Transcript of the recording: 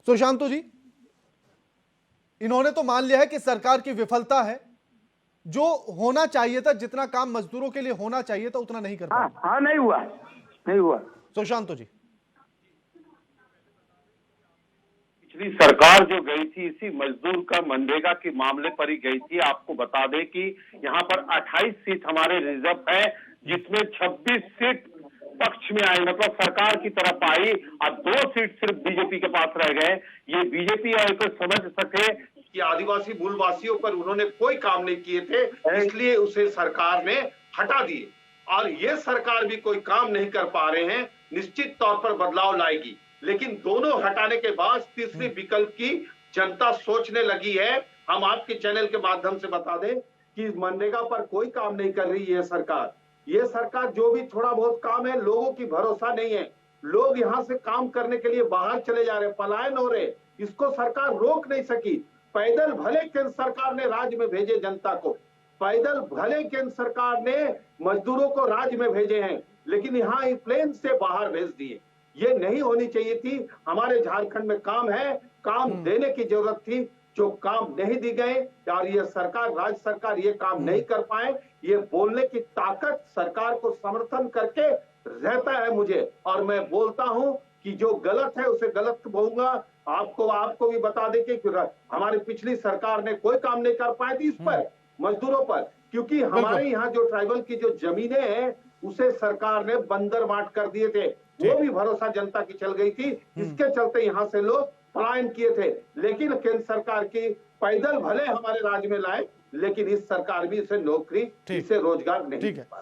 सुशांतु जी, इन्होंने तो मान लिया है कि सरकार की विफलता है, जो होना चाहिए था, जितना काम मजदूरों के लिए होना चाहिए था उतना नहीं कर पाए। हाँ, नहीं हुआ। सुशांतु जी, पिछली सरकार जो गई थी इसी मजदूर का मनरेगा के मामले पर ही गई थी। आपको बता दें कि यहाँ पर 28 सीट हमारे रिजर्व है, जिसमें 26 सीट पक्ष में आई, मतलब सरकार की तरफ आई, और 2 सीट सिर्फ बीजेपी के पास रह गए। ये बीजेपी अगर समझ सके कि आदिवासी मूलवासियों पर उन्होंने कोई काम नहीं किए थे, इसलिए उसे सरकार ने हटा दिए, और ये सरकार भी कोई काम नहीं कर पा रहे हैं, निश्चित तौर पर बदलाव लाएगी। लेकिन दोनों हटाने के बाद तीसरे विकल्प की जनता सोचने लगी है। हम आपके चैनल के माध्यम से बता दें कि मनरेगा पर कोई काम नहीं कर रही है सरकार। ये सरकार जो भी थोड़ा बहुत काम है, लोगों की भरोसा नहीं है। लोग यहाँ से काम करने के लिए बाहर चले जा रहे, पलायन हो रहे, इसको सरकार रोक नहीं सकी। पैदल भले केंद्र सरकार ने राज्य में भेजे जनता को, पैदल भले केंद्र सरकार ने मजदूरों को राज्य में भेजे हैं, लेकिन यहाँ प्लेन से बाहर भेज दिए। ये नहीं होनी चाहिए थी। हमारे झारखंड में काम है, काम देने की जरूरत थी, जो काम नहीं दी गए, और ये सरकार, राज्य सरकार ये काम नहीं कर पाए। ये बोलने की ताकत सरकार को समर्थन करके रहता है मुझे, और मैं बोलता हूं कि जो गलत है उसे गलत बोलूंगा। आपको भी बता दें कि हमारी पिछली सरकार ने कोई काम नहीं कर पाई थी इस पर, मजदूरों पर, क्योंकि हमारे यहाँ जो ट्राइबल की जो जमीनें हैं उसे सरकार ने बंदर बांट कर दिए थे। वो भी भरोसा जनता की चल गई थी, इसके चलते यहाँ से लोग पलायन किए थे। लेकिन केंद्र सरकार की पैदल भले हमारे राज्य में लाए, लेकिन इस सरकार भी इसे नौकरी, इसे रोजगार नहीं दे पा रही।